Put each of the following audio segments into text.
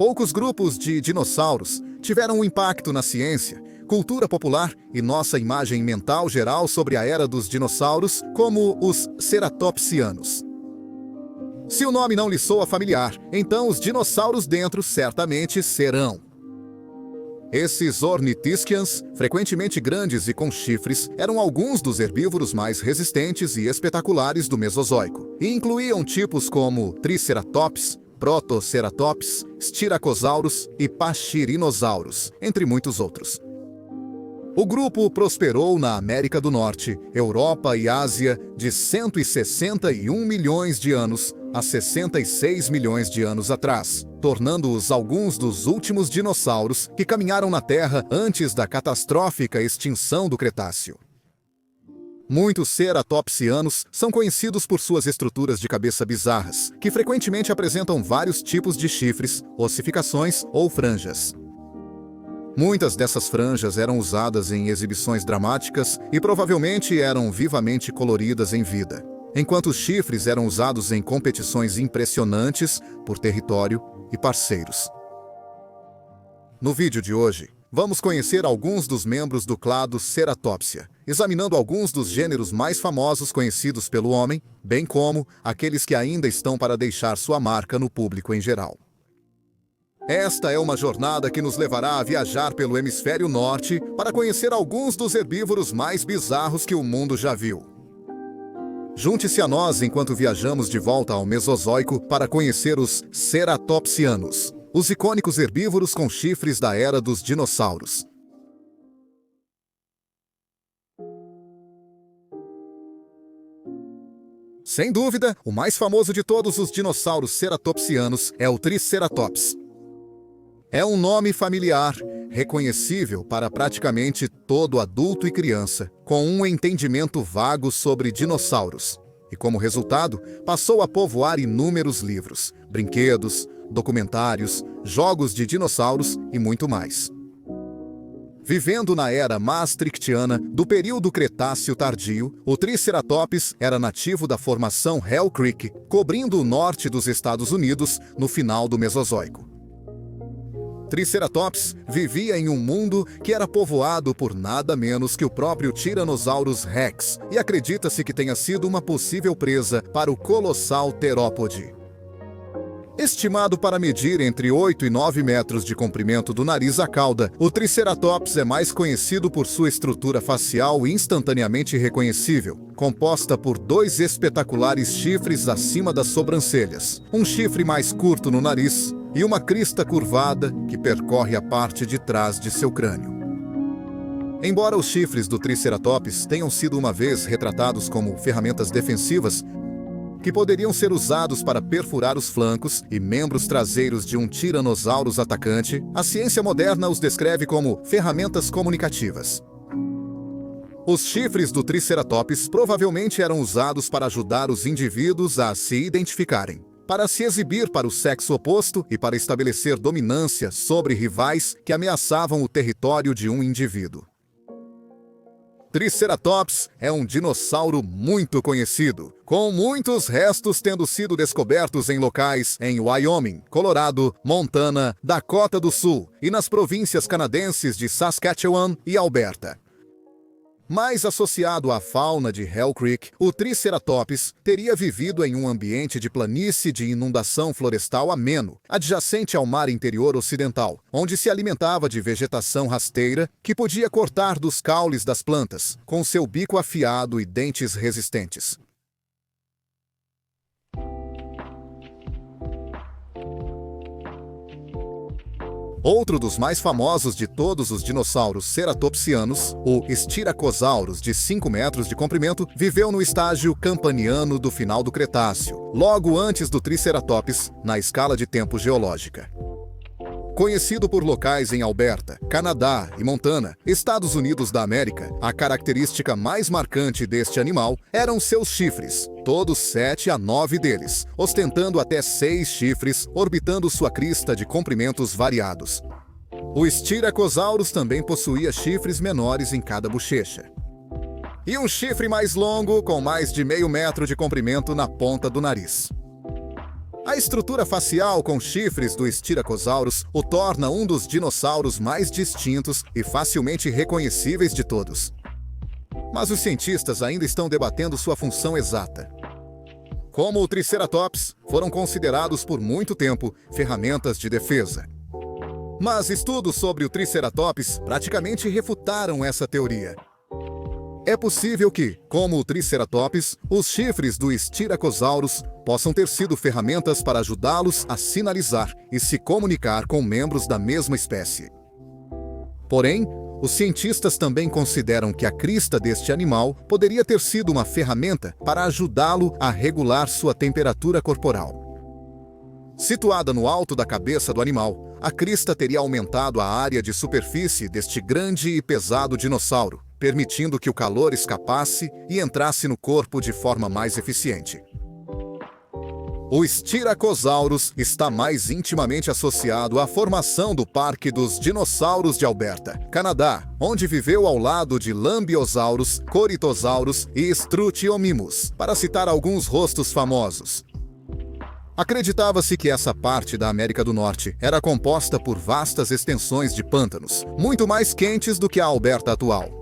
Poucos grupos de dinossauros tiveram um impacto na ciência, cultura popular e nossa imagem mental geral sobre a era dos dinossauros, como os ceratopsianos. Se o nome não lhe soa familiar, então os dinossauros dentro certamente serão. Esses ornitischians, frequentemente grandes e com chifres, eram alguns dos herbívoros mais resistentes e espetaculares do Mesozoico, e incluíam tipos como Triceratops, Protoceratops, Styracosaurus e Pachyrhinosaurus, entre muitos outros. O grupo prosperou na América do Norte, Europa e Ásia de 161 milhões de anos a 66 milhões de anos atrás, tornando-os alguns dos últimos dinossauros que caminharam na Terra antes da catastrófica extinção do Cretáceo. Muitos ceratopsianos são conhecidos por suas estruturas de cabeça bizarras, que frequentemente apresentam vários tipos de chifres, ossificações ou franjas. Muitas dessas franjas eram usadas em exibições dramáticas e provavelmente eram vivamente coloridas em vida, enquanto os chifres eram usados em competições impressionantes por território e parceiros. No vídeo de hoje, vamos conhecer alguns dos membros do clado Ceratopsia, examinando alguns dos gêneros mais famosos conhecidos pelo homem, bem como aqueles que ainda estão para deixar sua marca no público em geral. Esta é uma jornada que nos levará a viajar pelo hemisfério norte para conhecer alguns dos herbívoros mais bizarros que o mundo já viu. Junte-se a nós enquanto viajamos de volta ao Mesozoico para conhecer os ceratopsianos, os icônicos herbívoros com chifres da era dos dinossauros. Sem dúvida, o mais famoso de todos os dinossauros ceratopsianos é o Triceratops. É um nome familiar, reconhecível para praticamente todo adulto e criança, com um entendimento vago sobre dinossauros, e como resultado, passou a povoar inúmeros livros, brinquedos, documentários, jogos de dinossauros e muito mais. Vivendo na era maastrichtiana do período Cretáceo tardio, o Triceratops era nativo da formação Hell Creek, cobrindo o norte dos Estados Unidos no final do Mesozoico. Triceratops vivia em um mundo que era povoado por nada menos que o próprio Tyrannosaurus Rex, e acredita-se que tenha sido uma possível presa para o colossal terópode. Estimado para medir entre 8 e 9 metros de comprimento do nariz à cauda, o Triceratops é mais conhecido por sua estrutura facial instantaneamente reconhecível, composta por 2 espetaculares chifres acima das sobrancelhas, um chifre mais curto no nariz e uma crista curvada que percorre a parte de trás de seu crânio. Embora os chifres do Triceratops tenham sido uma vez retratados como ferramentas defensivas, que poderiam ser usados para perfurar os flancos e membros traseiros de um Tyrannosaurus atacante, a ciência moderna os descreve como ferramentas comunicativas. Os chifres do Triceratops provavelmente eram usados para ajudar os indivíduos a se identificarem, para se exibir para o sexo oposto e para estabelecer dominância sobre rivais que ameaçavam o território de um indivíduo. Triceratops é um dinossauro muito conhecido, com muitos restos tendo sido descobertos em locais em Wyoming, Colorado, Montana, Dakota do Sul e nas províncias canadenses de Saskatchewan e Alberta. Mais associado à fauna de Hell Creek, o Triceratops teria vivido em um ambiente de planície de inundação florestal ameno, adjacente ao mar interior ocidental, onde se alimentava de vegetação rasteira que podia cortar dos caules das plantas, com seu bico afiado e dentes resistentes. Outro dos mais famosos de todos os dinossauros ceratopsianos, o Styracosaurus, de 5 metros de comprimento, viveu no estágio campaniano do final do Cretáceo, logo antes do Triceratops, na escala de tempo geológica. Conhecido por locais em Alberta, Canadá e Montana, Estados Unidos da América, a característica mais marcante deste animal eram seus chifres, todos 7 a 9 deles, ostentando até 6 chifres, orbitando sua crista de comprimentos variados. O Styracosaurus também possuía chifres menores em cada bochecha. E um chifre mais longo, com mais de meio metro de comprimento na ponta do nariz. A estrutura facial com chifres do Styracosaurus o torna um dos dinossauros mais distintos e facilmente reconhecíveis de todos. Mas os cientistas ainda estão debatendo sua função exata. Como o Triceratops, foram considerados por muito tempo ferramentas de defesa. Mas estudos sobre o Triceratops praticamente refutaram essa teoria. É possível que, como o Triceratops, os chifres do Styracosaurus possam ter sido ferramentas para ajudá-los a sinalizar e se comunicar com membros da mesma espécie. Porém, os cientistas também consideram que a crista deste animal poderia ter sido uma ferramenta para ajudá-lo a regular sua temperatura corporal. Situada no alto da cabeça do animal, a crista teria aumentado a área de superfície deste grande e pesado dinossauro, permitindo que o calor escapasse e entrasse no corpo de forma mais eficiente. O Styracosaurus está mais intimamente associado à formação do Parque dos Dinossauros de Alberta, Canadá, onde viveu ao lado de Lambeosaurus, Corythosaurus e Struthiomimus, para citar alguns rostos famosos. Acreditava-se que essa parte da América do Norte era composta por vastas extensões de pântanos, muito mais quentes do que a Alberta atual.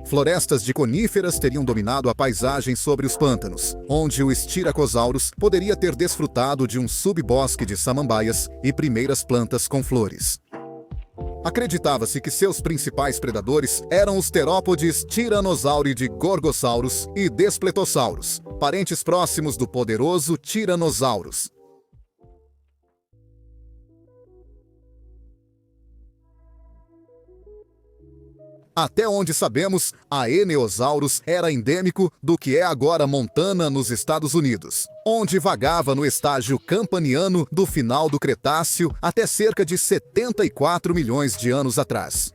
Florestas de coníferas teriam dominado a paisagem sobre os pântanos, onde o Styracosaurus poderia ter desfrutado de um subbosque de samambaias e primeiras plantas com flores. Acreditava-se que seus principais predadores eram os terópodes Tyrannosauridae Gorgosaurus e Despletossaurus, parentes próximos do poderoso Tyrannosaurus. Até onde sabemos, Aeneosaurus era endêmico do que é agora Montana, nos Estados Unidos, onde vagava no estágio campaniano do final do Cretáceo até cerca de 74 milhões de anos atrás.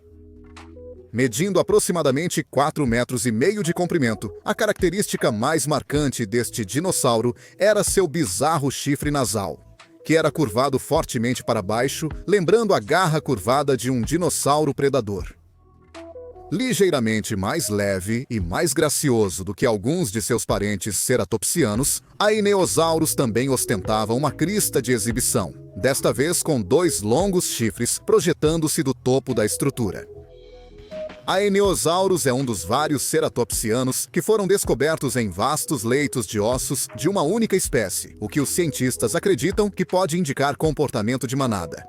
Medindo aproximadamente 4,5 metros de comprimento, a característica mais marcante deste dinossauro era seu bizarro chifre nasal, que era curvado fortemente para baixo, lembrando a garra curvada de um dinossauro predador. Ligeiramente mais leve e mais gracioso do que alguns de seus parentes ceratopsianos, Aeneosaurus também ostentava uma crista de exibição, desta vez com 2 longos chifres projetando-se do topo da estrutura. Aeneosaurus é um dos vários ceratopsianos que foram descobertos em vastos leitos de ossos de uma única espécie, o que os cientistas acreditam que pode indicar comportamento de manada.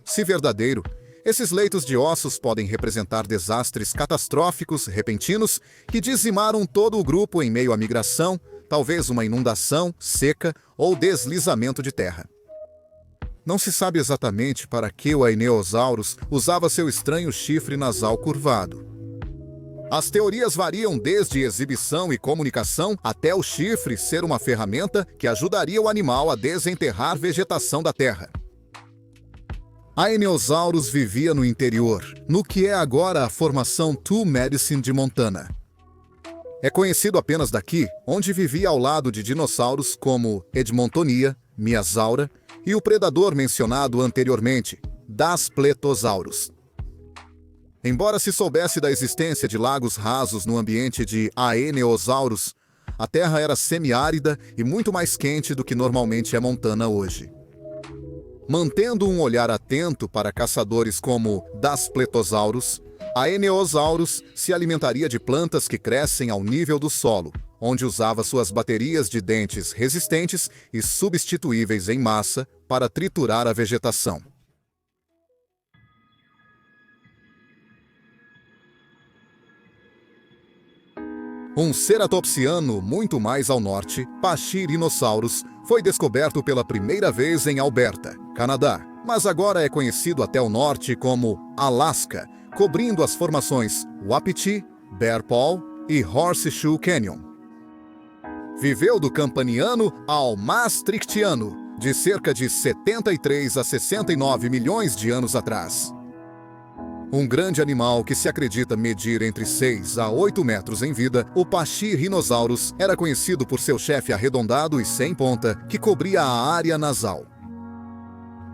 Se verdadeiro, esses leitos de ossos podem representar desastres catastróficos repentinos que dizimaram todo o grupo em meio à migração, talvez uma inundação, seca ou deslizamento de terra. Não se sabe exatamente para que o Aeneosaurus usava seu estranho chifre nasal curvado. As teorias variam desde exibição e comunicação até o chifre ser uma ferramenta que ajudaria o animal a desenterrar vegetação da terra. Aeneosaurus vivia no interior, no que é agora a formação Two Medicine de Montana. É conhecido apenas daqui, onde vivia ao lado de dinossauros como Edmontonia, Myasaura e o predador mencionado anteriormente, Daspletosaurus. Embora se soubesse da existência de lagos rasos no ambiente de Aeneosaurus, a terra era semiárida e muito mais quente do que normalmente é Montana hoje. Mantendo um olhar atento para caçadores como Daspletosaurus, Aeneosaurus se alimentaria de plantas que crescem ao nível do solo, onde usava suas baterias de dentes resistentes e substituíveis em massa para triturar a vegetação. Um ceratopsiano muito mais ao norte, Pachyrhinosaurus, foi descoberto pela primeira vez em Alberta, Canadá, mas agora é conhecido até o norte como Alasca, cobrindo as formações Wapiti, Bear Paw e Horseshoe Canyon. Viveu do Campaniano ao Maastrichtiano, de cerca de 73 a 69 milhões de anos atrás. Um grande animal que se acredita medir entre 6 a 8 metros em vida, o Pachyrhinosaurus era conhecido por seu chefe arredondado e sem ponta, que cobria a área nasal.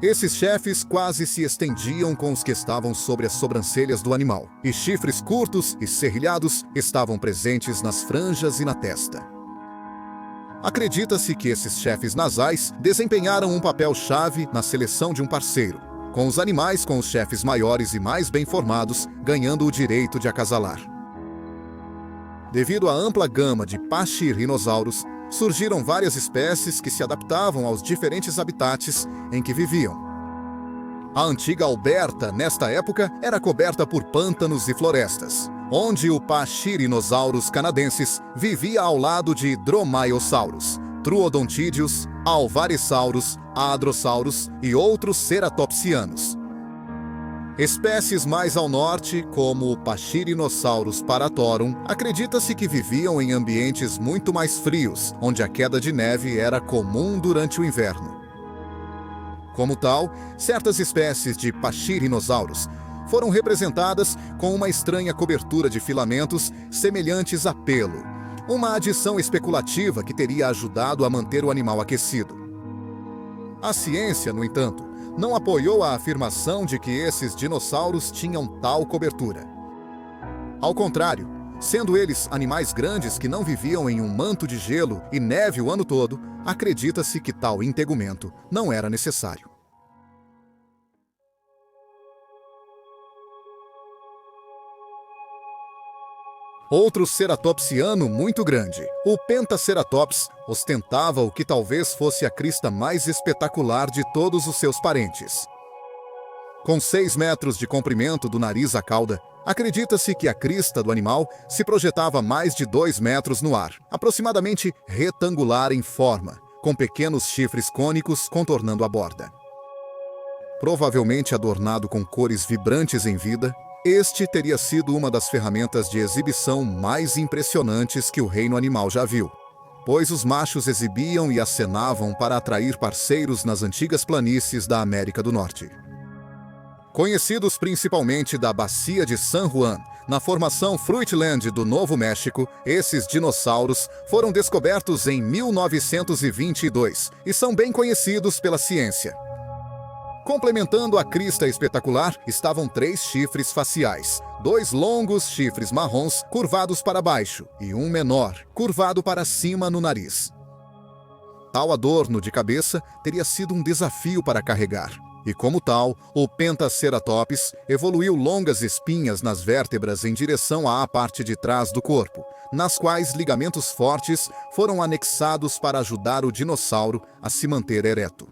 Esses chefes quase se estendiam com os que estavam sobre as sobrancelhas do animal, e chifres curtos e serrilhados estavam presentes nas franjas e na testa. Acredita-se que esses chefes nasais desempenharam um papel-chave na seleção de um parceiro, com os animais com os chefes maiores e mais bem formados ganhando o direito de acasalar. Devido à ampla gama de pachyrhinossauros, surgiram várias espécies que se adaptavam aos diferentes habitats em que viviam. A antiga Alberta, nesta época, era coberta por pântanos e florestas, onde o Pachyrhinosaurus canadensis vivia ao lado de Dromaeosaurus, Truodontidius, Alvarezsaurus, Hadrosaurus e outros ceratopsianos. Espécies mais ao norte, como o Pachyrhinosaurus paratorum, acredita-se que viviam em ambientes muito mais frios, onde a queda de neve era comum durante o inverno. Como tal, certas espécies de Pachyrhinosaurus foram representadas com uma estranha cobertura de filamentos semelhantes a pelo, uma adição especulativa que teria ajudado a manter o animal aquecido. A ciência, no entanto, não apoiou a afirmação de que esses dinossauros tinham tal cobertura. Ao contrário, sendo eles animais grandes que não viviam em um manto de gelo e neve o ano todo, acredita-se que tal integumento não era necessário. Outro ceratopsiano muito grande, o Pentaceratops, ostentava o que talvez fosse a crista mais espetacular de todos os seus parentes. Com 6 metros de comprimento do nariz à cauda, acredita-se que a crista do animal se projetava mais de 2 metros no ar, aproximadamente retangular em forma, com pequenos chifres cônicos contornando a borda. Provavelmente adornado com cores vibrantes em vida, este teria sido uma das ferramentas de exibição mais impressionantes que o reino animal já viu, pois os machos exibiam e acenavam para atrair parceiros nas antigas planícies da América do Norte. Conhecidos principalmente da Bacia de San Juan, na formação Fruitland do Novo México, esses dinossauros foram descobertos em 1922 e são bem conhecidos pela ciência. Complementando a crista espetacular estavam 3 chifres faciais, 2 longos chifres marrons curvados para baixo e um menor, curvado para cima no nariz. Tal adorno de cabeça teria sido um desafio para carregar, e como tal, o Pentaceratops evoluiu longas espinhas nas vértebras em direção à parte de trás do corpo, nas quais ligamentos fortes foram anexados para ajudar o dinossauro a se manter ereto.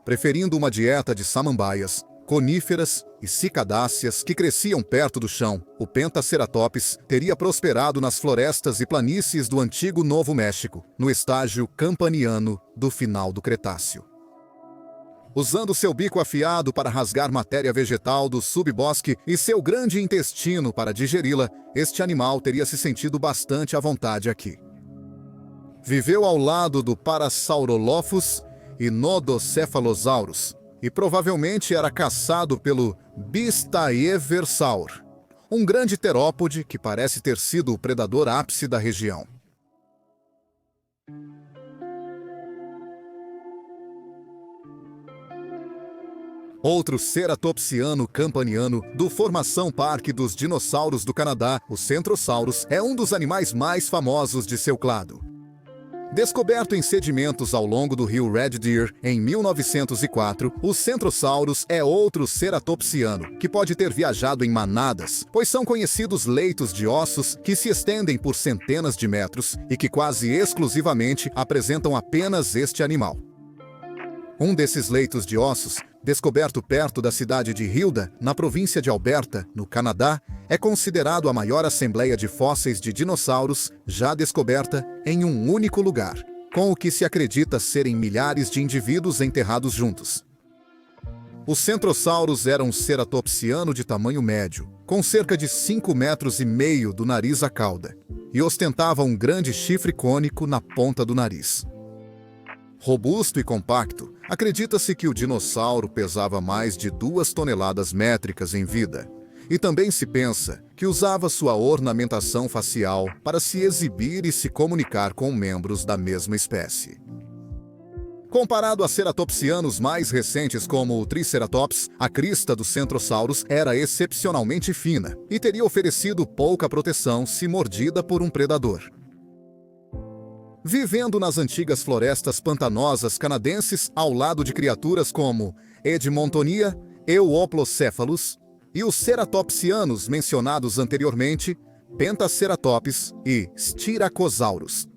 Preferindo uma dieta de samambaias, coníferas e cicadáceas que cresciam perto do chão, o Pentaceratops teria prosperado nas florestas e planícies do antigo Novo México, no estágio campaniano do final do Cretáceo. Usando seu bico afiado para rasgar matéria vegetal do subbosque e seu grande intestino para digeri-la, este animal teria se sentido bastante à vontade aqui. Viveu ao lado do Parasaurolophus e Nodocephalosaurus, e provavelmente era caçado pelo Bistaeversaur, um grande terópode que parece ter sido o predador ápice da região. Outro ceratopsiano campaniano do Formação Parque dos Dinossauros do Canadá, o Centrosaurus, é um dos animais mais famosos de seu clado. Descoberto em sedimentos ao longo do rio Red Deer em 1904, o Centrosaurus é outro ceratopsiano que pode ter viajado em manadas, pois são conhecidos leitos de ossos que se estendem por centenas de metros e que quase exclusivamente apresentam apenas este animal. Um desses leitos de ossos, descoberto perto da cidade de Hilda, na província de Alberta, no Canadá, é considerado a maior assembleia de fósseis de dinossauros já descoberta em um único lugar, com o que se acredita serem milhares de indivíduos enterrados juntos. O Centrosaurus era um ceratopsiano de tamanho médio, com cerca de 5,5 metros do nariz à cauda, e ostentava um grande chifre cônico na ponta do nariz. Robusto e compacto, acredita-se que o dinossauro pesava mais de 2 toneladas métricas em vida, e também se pensa que usava sua ornamentação facial para se exibir e se comunicar com membros da mesma espécie. Comparado a ceratopsianos mais recentes como o Triceratops, a crista do Centrosaurus era excepcionalmente fina e teria oferecido pouca proteção se mordida por um predador. vivendo nas antigas florestas pantanosas canadenses ao lado de criaturas como Edmontonia, Euoplocephalus e os ceratopsianos mencionados anteriormente, Pentaceratops e Styracosaurus.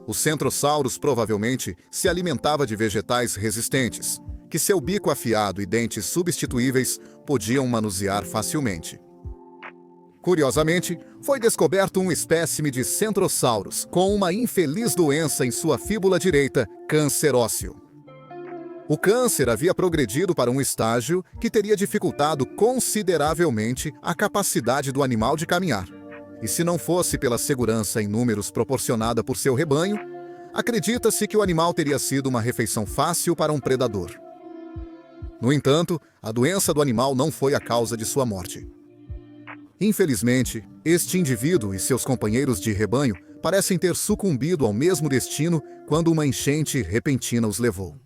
O Centrosaurus provavelmente se alimentava de vegetais resistentes, que seu bico afiado e dentes substituíveis podiam manusear facilmente. Curiosamente, foi descoberto um espécime de Centrosaurus com uma infeliz doença em sua fíbula direita, câncer ósseo. O câncer havia progredido para um estágio que teria dificultado consideravelmente a capacidade do animal de caminhar. E se não fosse pela segurança em números proporcionada por seu rebanho, acredita-se que o animal teria sido uma refeição fácil para um predador. No entanto, a doença do animal não foi a causa de sua morte. Infelizmente, este indivíduo e seus companheiros de rebanho parecem ter sucumbido ao mesmo destino quando uma enchente repentina os levou.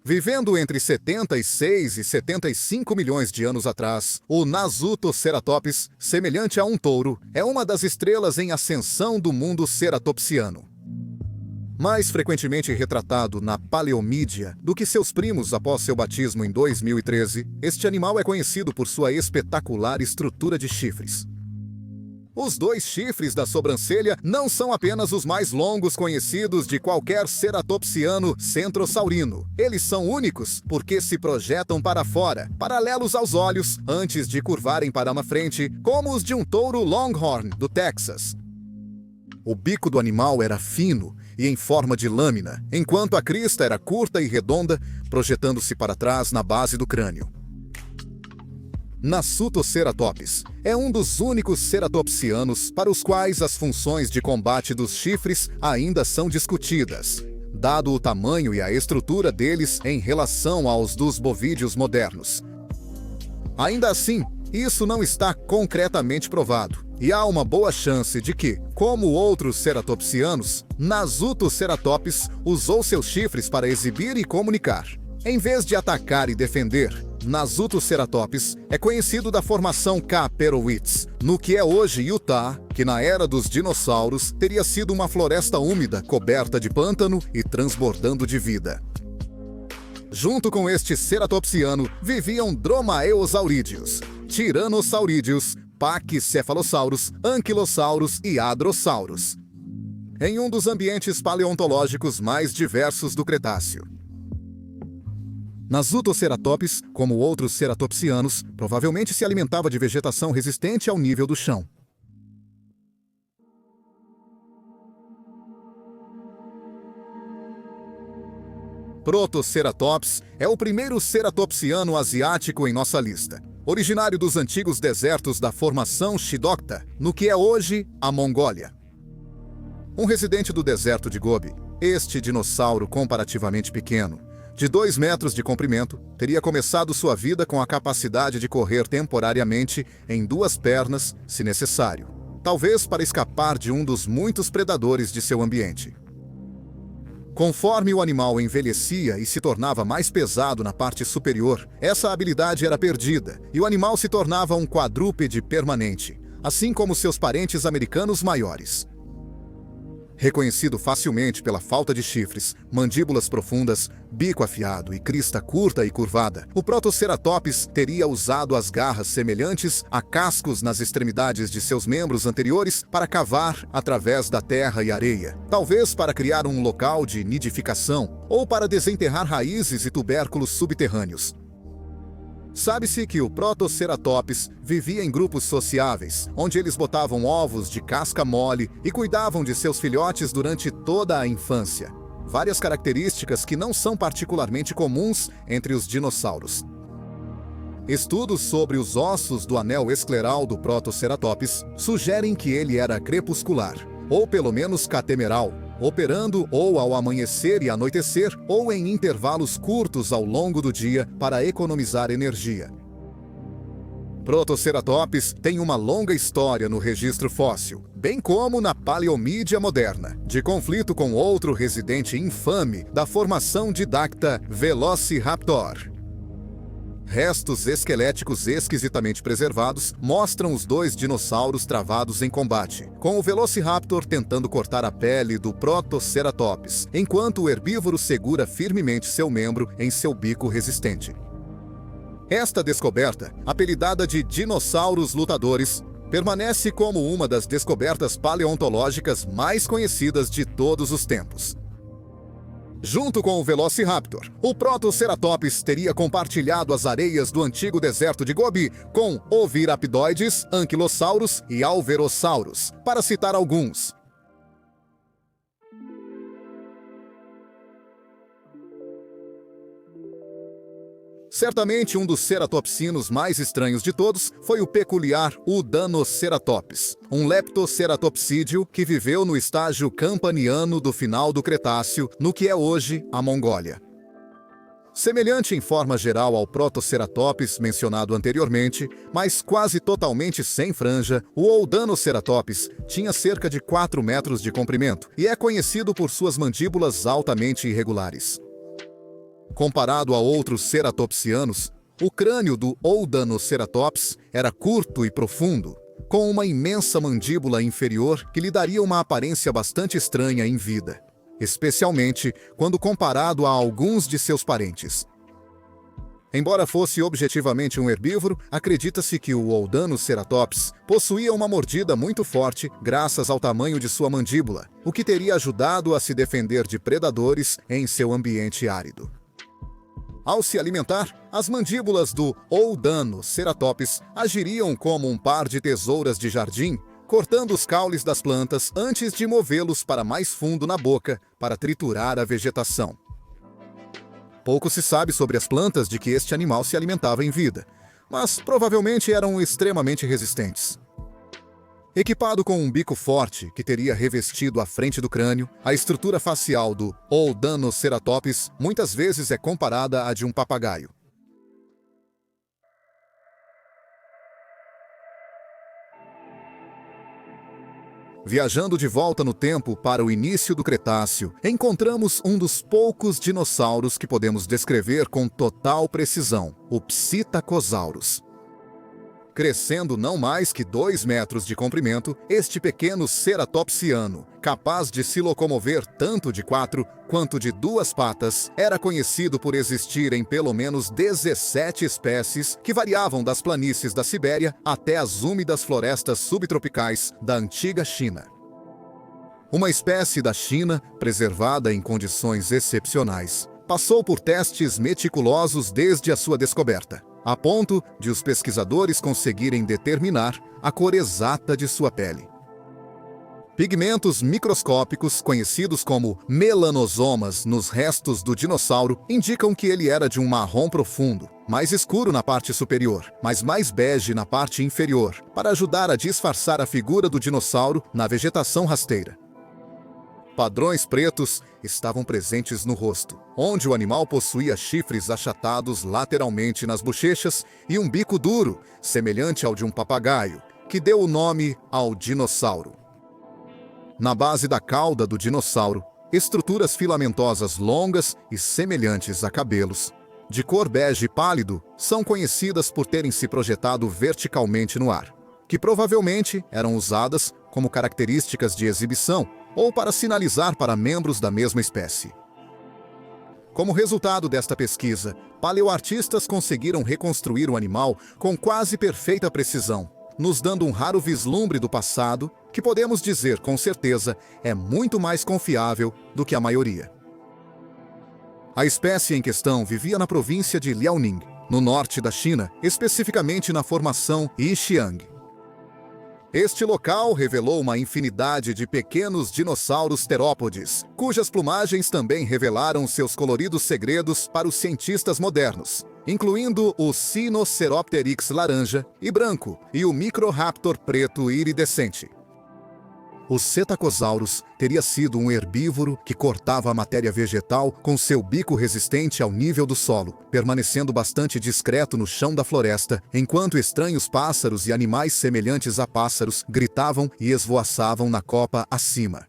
Vivendo entre 76 e 75 milhões de anos atrás, o Nasutoceratops, semelhante a um touro, é uma das estrelas em ascensão do mundo ceratopsiano. Mais frequentemente retratado na Paleomídia do que seus primos após seu batismo em 2013, este animal é conhecido por sua espetacular estrutura de chifres. Os 2 chifres da sobrancelha não são apenas os mais longos conhecidos de qualquer ceratopsiano centrosaurino. Eles são únicos porque se projetam para fora, paralelos aos olhos, antes de curvarem para uma frente, como os de um touro Longhorn, do Texas. O bico do animal era fino e em forma de lâmina, enquanto a crista era curta e redonda, projetando-se para trás na base do crânio. Nasutoceratops é um dos únicos ceratopsianos para os quais as funções de combate dos chifres ainda são discutidas, dado o tamanho e a estrutura deles em relação aos dos bovídeos modernos. Ainda assim, isso não está concretamente provado, e há uma boa chance de que, como outros ceratopsianos, Nasutoceratops usou seus chifres para exibir e comunicar. Em vez de atacar e defender, Nasutoceratops é conhecido da formação Kapperowitz, no que é hoje Utah, que na era dos dinossauros teria sido uma floresta úmida coberta de pântano e transbordando de vida. Junto com este ceratopsiano viviam Dromaeosaurídeos, Tyrannosaurídeos, Pachycephalosaurus, Anquilosaurus e Hadrosaurus, em um dos ambientes paleontológicos mais diversos do Cretáceo. Nasutoceratops, como outros ceratopsianos, provavelmente se alimentava de vegetação resistente ao nível do chão. Protoceratops é o primeiro ceratopsiano asiático em nossa lista, originário dos antigos desertos da formação Shidokta, no que é hoje a Mongólia. Um residente do deserto de Gobi, este dinossauro comparativamente pequeno, de 2 metros de comprimento, teria começado sua vida com a capacidade de correr temporariamente em 2 pernas, se necessário, talvez para escapar de um dos muitos predadores de seu ambiente. Conforme o animal envelhecia e se tornava mais pesado na parte superior, essa habilidade era perdida e o animal se tornava um quadrúpede permanente, assim como seus parentes americanos maiores. Reconhecido facilmente pela falta de chifres, mandíbulas profundas, bico afiado e crista curta e curvada, o Protoceratops teria usado as garras semelhantes a cascos nas extremidades de seus membros anteriores para cavar através da terra e areia, talvez para criar um local de nidificação ou para desenterrar raízes e tubérculos subterrâneos. Sabe-se que o Protoceratops vivia em grupos sociáveis, onde eles botavam ovos de casca mole e cuidavam de seus filhotes durante toda a infância. Várias características que não são particularmente comuns entre os dinossauros. Estudos sobre os ossos do anel escleral do Protoceratops sugerem que ele era crepuscular, ou pelo menos catemeral, operando ou ao amanhecer e anoitecer ou em intervalos curtos ao longo do dia para economizar energia. Protoceratops tem uma longa história no registro fóssil, bem como na Paleomídia moderna, de conflito com outro residente infame da formação Didacta, Velociraptor. Restos esqueléticos esquisitamente preservados mostram os dois dinossauros travados em combate, com o Velociraptor tentando cortar a pele do Protoceratops, enquanto o herbívoro segura firmemente seu membro em seu bico resistente. Esta descoberta, apelidada de dinossauros lutadores, permanece como uma das descobertas paleontológicas mais conhecidas de todos os tempos. Junto com o Velociraptor, o Protoceratops teria compartilhado as areias do antigo deserto de Gobi com oviraptoides, anquilossauros e alverossauros, para citar alguns. Certamente um dos ceratopsinos mais estranhos de todos foi o peculiar Udanoceratops, um leptoceratopsídeo que viveu no estágio campaniano do final do Cretáceo, no que é hoje a Mongólia. Semelhante em forma geral ao Protoceratops mencionado anteriormente, mas quase totalmente sem franja, o Udanoceratops tinha cerca de 4 metros de comprimento e é conhecido por suas mandíbulas altamente irregulares. Comparado a outros ceratopsianos, o crânio do Udanoceratops era curto e profundo, com uma imensa mandíbula inferior que lhe daria uma aparência bastante estranha em vida, especialmente quando comparado a alguns de seus parentes. Embora fosse objetivamente um herbívoro, acredita-se que o Udanoceratops possuía uma mordida muito forte graças ao tamanho de sua mandíbula, o que teria ajudado a se defender de predadores em seu ambiente árido. Ao se alimentar, as mandíbulas do Udanoceratops agiriam como um par de tesouras de jardim, cortando os caules das plantas antes de movê-los para mais fundo na boca para triturar a vegetação. Pouco se sabe sobre as plantas de que este animal se alimentava em vida, mas provavelmente eram extremamente resistentes. Equipado com um bico forte que teria revestido a frente do crânio, a estrutura facial do Udanoceratops muitas vezes é comparada à de um papagaio. Viajando de volta no tempo para o início do Cretáceo, encontramos um dos poucos dinossauros que podemos descrever com total precisão, o Psittacosaurus. Crescendo não mais que 2 metros de comprimento, este pequeno ceratopsiano, capaz de se locomover tanto de 4 quanto de 2 patas, era conhecido por existir em pelo menos 17 espécies que variavam das planícies da Sibéria até as úmidas florestas subtropicais da antiga China. Uma espécie da China, preservada em condições excepcionais, passou por testes meticulosos desde a sua descoberta, a ponto de os pesquisadores conseguirem determinar a cor exata de sua pele. Pigmentos microscópicos, conhecidos como melanosomas nos restos do dinossauro, indicam que ele era de um marrom profundo, mais escuro na parte superior, mas mais bege na parte inferior, para ajudar a disfarçar a figura do dinossauro na vegetação rasteira. Padrões pretos estavam presentes no rosto, onde o animal possuía chifres achatados lateralmente nas bochechas e um bico duro, semelhante ao de um papagaio, que deu o nome ao dinossauro. Na base da cauda do dinossauro, estruturas filamentosas longas e semelhantes a cabelos, de cor bege pálido, são conhecidas por terem se projetado verticalmente no ar, que provavelmente eram usadas como características de exibição ou para sinalizar para membros da mesma espécie. Como resultado desta pesquisa, paleoartistas conseguiram reconstruir o animal com quase perfeita precisão, nos dando um raro vislumbre do passado que podemos dizer com certeza é muito mais confiável do que a maioria. A espécie em questão vivia na província de Liaoning, no norte da China, especificamente na formação Yixiang. Este local revelou uma infinidade de pequenos dinossauros terópodes, cujas plumagens também revelaram seus coloridos segredos para os cientistas modernos, incluindo o Sinosauropteryx laranja e branco e o Microraptor preto iridescente. O Psittacosaurus teria sido um herbívoro que cortava a matéria vegetal com seu bico resistente ao nível do solo, permanecendo bastante discreto no chão da floresta, enquanto estranhos pássaros e animais semelhantes a pássaros gritavam e esvoaçavam na copa acima.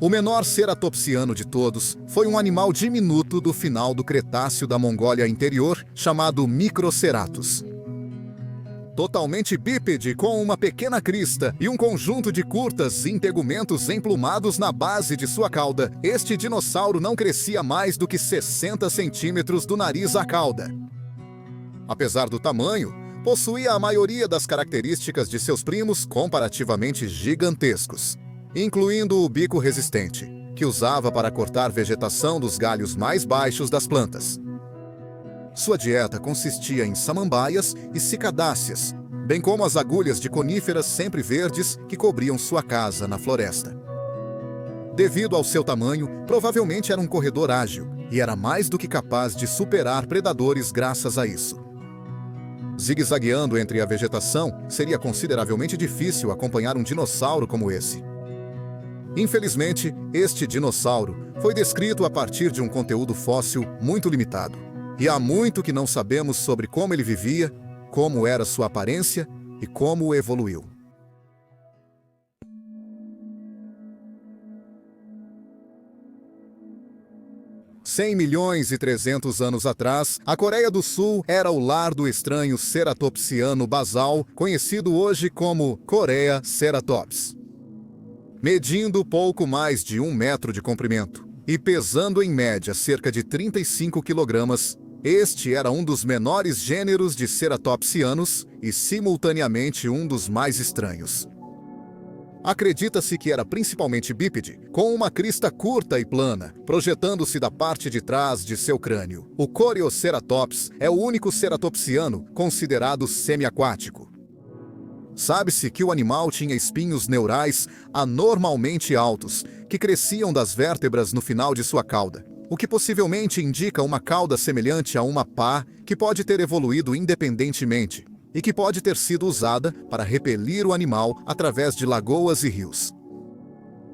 O menor ceratopsiano de todos foi um animal diminuto do final do Cretáceo da Mongólia Interior, chamado Microceratus. Totalmente bípede, com uma pequena crista e um conjunto de curtas integumentos emplumados na base de sua cauda, este dinossauro não crescia mais do que 60 centímetros do nariz à cauda. Apesar do tamanho, possuía a maioria das características de seus primos comparativamente gigantescos, incluindo o bico resistente, que usava para cortar vegetação dos galhos mais baixos das plantas. Sua dieta consistia em samambaias e cicadáceas, bem como as agulhas de coníferas sempre verdes que cobriam sua casa na floresta. Devido ao seu tamanho, provavelmente era um corredor ágil e era mais do que capaz de superar predadores graças a isso. Zigue-zagueando entre a vegetação, seria consideravelmente difícil acompanhar um dinossauro como esse. Infelizmente, este dinossauro foi descrito a partir de um conteúdo fóssil muito limitado, e há muito que não sabemos sobre como ele vivia, como era sua aparência e como evoluiu. $100.300.000 anos atrás, a Coreia do Sul era o lar do estranho ceratopsiano basal, conhecido hoje como Corea ceratops. Medindo pouco mais de 1 metro de comprimento e pesando em média cerca de 35 quilogramas, este era um dos menores gêneros de ceratopsianos e simultaneamente um dos mais estranhos. Acredita-se que era principalmente bípede, com uma crista curta e plana, projetando-se da parte de trás de seu crânio. O Corioceratops é o único ceratopsiano considerado semiaquático. Sabe-se que o animal tinha espinhos neurais anormalmente altos, que cresciam das vértebras no final de sua cauda, o que possivelmente indica uma cauda semelhante a uma pá que pode ter evoluído independentemente e que pode ter sido usada para repelir o animal através de lagoas e rios.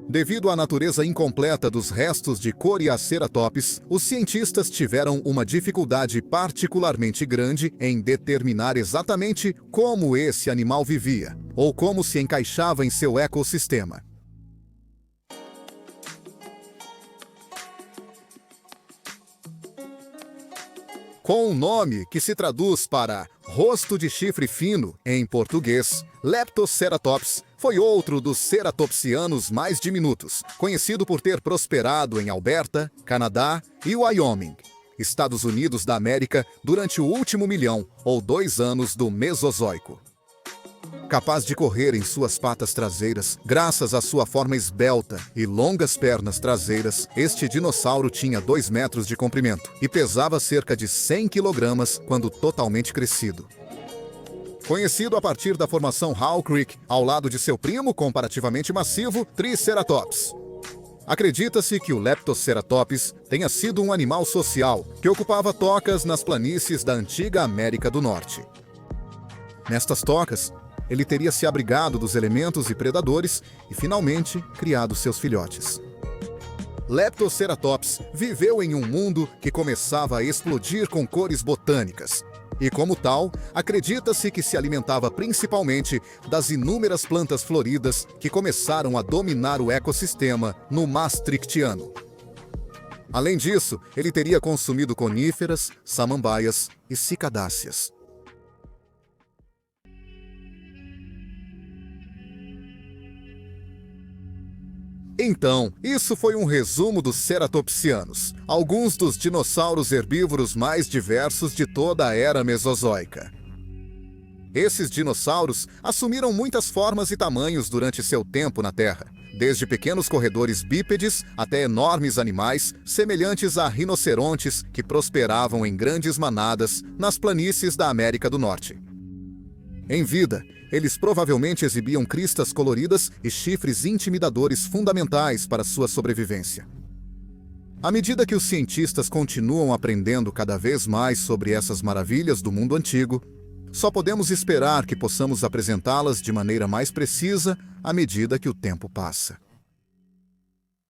Devido à natureza incompleta dos restos de Corioceratops, os cientistas tiveram uma dificuldade particularmente grande em determinar exatamente como esse animal vivia, ou como se encaixava em seu ecossistema. Com um nome que se traduz para rosto de chifre fino em português, Leptoceratops foi outro dos ceratopsianos mais diminutos, conhecido por ter prosperado em Alberta, Canadá e Wyoming, Estados Unidos da América, durante o último 1.000.000 ou 2 anos do Mesozoico. Capaz de correr em suas patas traseiras, graças à sua forma esbelta e longas pernas traseiras, este dinossauro tinha 2 metros de comprimento e pesava cerca de 100 quilogramas quando totalmente crescido. Conhecido a partir da formação Hall Creek, ao lado de seu primo comparativamente massivo, Triceratops. Acredita-se que o Leptoceratops tenha sido um animal social que ocupava tocas nas planícies da antiga América do Norte. Nestas tocas, ele teria se abrigado dos elementos e predadores e, finalmente, criado seus filhotes. Leptoceratops viveu em um mundo que começava a explodir com cores botânicas, e, como tal, acredita-se que se alimentava principalmente das inúmeras plantas floridas que começaram a dominar o ecossistema no Maastrichtiano. Além disso, ele teria consumido coníferas, samambaias e cicadáceas. Então, isso foi um resumo dos ceratopsianos, alguns dos dinossauros herbívoros mais diversos de toda a era mesozoica. Esses dinossauros assumiram muitas formas e tamanhos durante seu tempo na Terra, desde pequenos corredores bípedes até enormes animais semelhantes a rinocerontes que prosperavam em grandes manadas nas planícies da América do Norte. Em vida, eles provavelmente exibiam cristas coloridas e chifres intimidadores fundamentais para sua sobrevivência. À medida que os cientistas continuam aprendendo cada vez mais sobre essas maravilhas do mundo antigo, só podemos esperar que possamos apresentá-las de maneira mais precisa à medida que o tempo passa.